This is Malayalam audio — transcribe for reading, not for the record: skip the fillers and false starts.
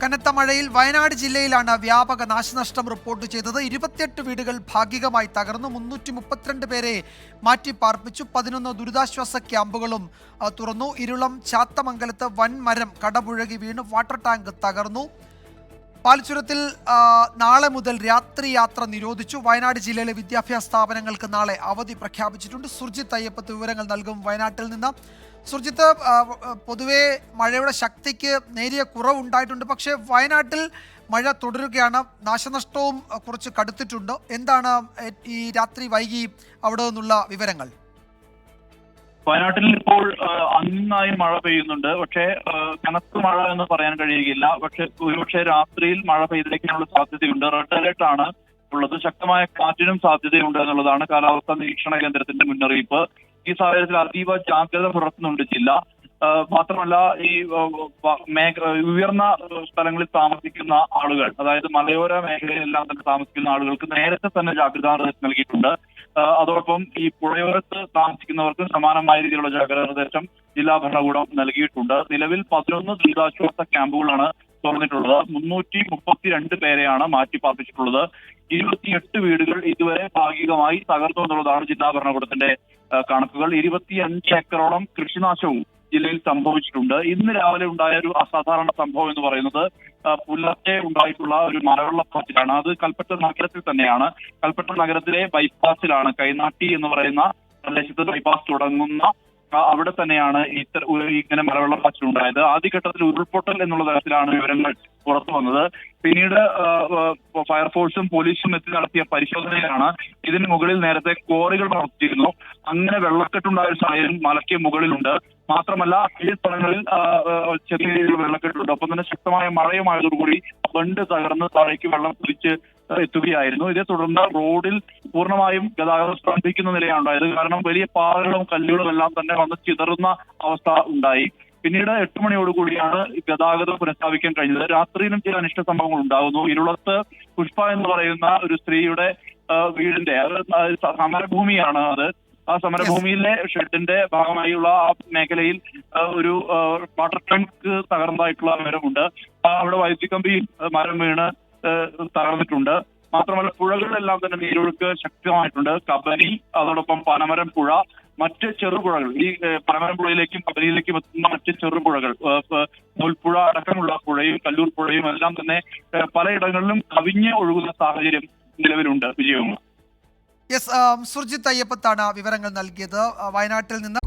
കനത്ത മഴയിൽ വയനാട് ജില്ലയിലാണ് വ്യാപക നാശനഷ്ടം റിപ്പോർട്ട് ചെയ്തത്. 28 വീടുകൾ ഭാഗികമായി തകർന്നു. 332 പേരെ മാറ്റിപ്പാർപ്പിച്ചു. 11 ദുരിതാശ്വാസ ക്യാമ്പുകളും തുറന്നു. ഇരുളം ചാത്തമംഗലത്ത് വൻമരം കടപുഴകി വീണ് വാട്ടർ ടാങ്ക് തകർന്നു. പാൽച്ചുരത്തിൽ നാളെ മുതൽ രാത്രി യാത്ര നിരോധിച്ചു. വയനാട് ജില്ലയിലെ വിദ്യാഭ്യാസ സ്ഥാപനങ്ങൾക്ക് നാളെ അവധി പ്രഖ്യാപിച്ചിട്ടുണ്ട്. സുർജിത്ത് അയ്യപ്പത്ത് വിവരങ്ങൾ നൽകും വയനാട്ടിൽ നിന്ന്. സുർജിത്ത്, പൊതുവെ മഴയുടെ ശക്തിക്ക് നേരിയ കുറവുണ്ടായിട്ടുണ്ട്, പക്ഷേ വയനാട്ടിൽ മഴ തുടരുകയാണ്. നാശനഷ്ടവും കുറച്ച് കടുത്തിട്ടുണ്ട്. എന്താണ് ഈ രാത്രി വൈകി അവിടെ നിന്നുള്ള വിവരങ്ങൾ? വയനാട്ടിൽ ഇപ്പോൾ അന്നായി മഴ പെയ്യുന്നുണ്ട്. പക്ഷേ കനത്ത മഴ എന്ന് പറയാൻ കഴിയുകയില്ല. ഒരുപക്ഷെ രാത്രിയിൽ മഴ പെയ്തിരിക്കാനുള്ള സാധ്യതയുണ്ട്. റെഡ് അലർട്ട് ആണ് ഉള്ളത്. ശക്തമായ കാറ്റിനും സാധ്യതയുണ്ട് എന്നുള്ളതാണ് കാലാവസ്ഥാ നിരീക്ഷണ കേന്ദ്രത്തിന്റെ മുന്നറിയിപ്പ്. ഈ സാഹചര്യത്തിൽ അതീവ ജാഗ്രത പുലർത്തുന്നുണ്ട് ജില്ല. മാത്രമല്ല, ഈ ഉയർന്ന സ്ഥലങ്ങളിൽ താമസിക്കുന്ന ആളുകൾ, അതായത് മലയോര മേഖലയിലെല്ലാം തന്നെ താമസിക്കുന്ന ആളുകൾക്ക് നേരത്തെ തന്നെ ജാഗ്രതാ നിർദ്ദേശം നൽകിയിട്ടുണ്ട്. അതോടൊപ്പം ഈ പുഴയോരത്ത് താമസിക്കുന്നവർക്കും സമാനമായ രീതിയിലുള്ള ജാഗ്രതാ നിർദ്ദേശം ജില്ലാ ഭരണകൂടം നൽകിയിട്ടുണ്ട്. നിലവിൽ 11 ദുരിതാശ്വാസ ക്യാമ്പുകളാണ് തുറന്നിട്ടുള്ളത്. 332 പേരെയാണ് മാറ്റിപ്പാർപ്പിച്ചിട്ടുള്ളത്. 28 വീടുകൾ ഇതുവരെ ഭാഗികമായി തകർന്നു എന്നുള്ളതാണ് ജില്ലാ ഭരണകൂടത്തിന്റെ കണക്കുകൾ. 25 ഏക്കറോളം കൃഷിനാശവും ജില്ലയിൽ സംഭവിച്ചിട്ടുണ്ട്. ഇന്ന് രാവിലെ ഉണ്ടായ ഒരു അസാധാരണ സംഭവം എന്ന് പറയുന്നത് പുലർച്ചെ ഉണ്ടായിട്ടുള്ള ഒരു മലവെള്ളപ്പാച്ചിലാണ്. അത് കൽപ്പറ്റ നഗരത്തിൽ തന്നെയാണ്. കൽപ്പറ്റ നഗരത്തിലെ ബൈപ്പാസിലാണ്, കൈനാട്ടി എന്ന് പറയുന്ന പ്രദേശത്ത് ബൈപ്പാസ് തുടങ്ങുന്ന അവിടെ തന്നെയാണ് ഇങ്ങനെ മലവെള്ളപ്പാച്ചിൽ ഉണ്ടായത്. ആദ്യഘട്ടത്തിൽ ഉരുൾപൊട്ടൽ എന്നുള്ള തരത്തിലാണ് വിവരങ്ങൾ പുറത്തു വന്നത്. പിന്നീട് ഫയർഫോഴ്സും പോലീസും എത്തി നടത്തിയ പരിശോധനയിലാണ് ഇതിന് മുകളിൽ നേരത്തെ ക്വാറികൾ പ്രവർത്തിച്ചിരുന്നു. അങ്ങനെ വെള്ളക്കെട്ടുണ്ടായ ഒരു സാഹചര്യം മലയ്ക്ക് മുകളിലുണ്ട്. മാത്രമല്ല, ഈ സ്ഥലങ്ങളിൽ ചെറിയ രീതിയിൽ വെള്ളക്കെട്ടുണ്ട്. ഒപ്പം തന്നെ ശക്തമായ മഴയുമായതോടുകൂടി ബണ്ട് തകർന്ന് താഴേക്ക് വെള്ളം കുതിച്ച് എത്തുകയായിരുന്നു. ഇതേ തുടർന്ന് റോഡിൽ പൂർണ്ണമായും ഗതാഗതം സ്തംഭിക്കുന്ന നിലയാണ് ഉണ്ടായത്. കാരണം വലിയ പാറകളും കല്ലുകളും എല്ലാം തന്നെ വന്ന് ചിതറുന്ന അവസ്ഥ ഉണ്ടായി. പിന്നീട് 8 മണിയോടുകൂടിയാണ് ഗതാഗതം പുനഃസ്ഥാപിക്കാൻ കഴിഞ്ഞത്. രാത്രിയിലും ചില അനിഷ്ട സംഭവങ്ങൾ ഉണ്ടാകുന്നു. ഇരുളത്ത് പുഷ്പ എന്ന് പറയുന്ന ഒരു സ്ത്രീയുടെ വീടിന്റെ സമരഭൂമിയാണ് അത്. ആ സമരഭൂമിയിലെ ഷെഡിന്റെ ഭാഗമായുള്ള ആ മേഖലയിൽ ഒരു വാട്ടർ ടാങ്ക് തകർന്നതായിട്ടുള്ള വിവരമുണ്ട്. അവിടെ വൈദ്യുതി കമ്പിയും മരം വീണ് തകർന്നിട്ടുണ്ട്. മാത്രമല്ല, പുഴകളിലെല്ലാം തന്നെ നീരൊഴുക്ക് ശക്തമായിട്ടുണ്ട്. കബനി, അതോടൊപ്പം പനമരം പുഴ, മറ്റ് ചെറുപുഴകൾ, ഈ പനമരം പുഴയിലേക്കും കബനിയിലേക്കും എത്തുന്ന മറ്റ് ചെറുപുഴകൾ, മുൽപ്പുഴ അടക്കമുള്ള പുഴയും കല്ലൂർ പുഴയും എല്ലാം തന്നെ പലയിടങ്ങളിലും കവിഞ്ഞ് ഒഴുകുന്ന സാഹചര്യം നിലവിലുണ്ട്. വിജയകുമാർ. സുർജിത്ത് അയ്യപ്പത്താണ് വിവരങ്ങൾ നൽകിയത് വയനാട്ടിൽ നിന്ന്.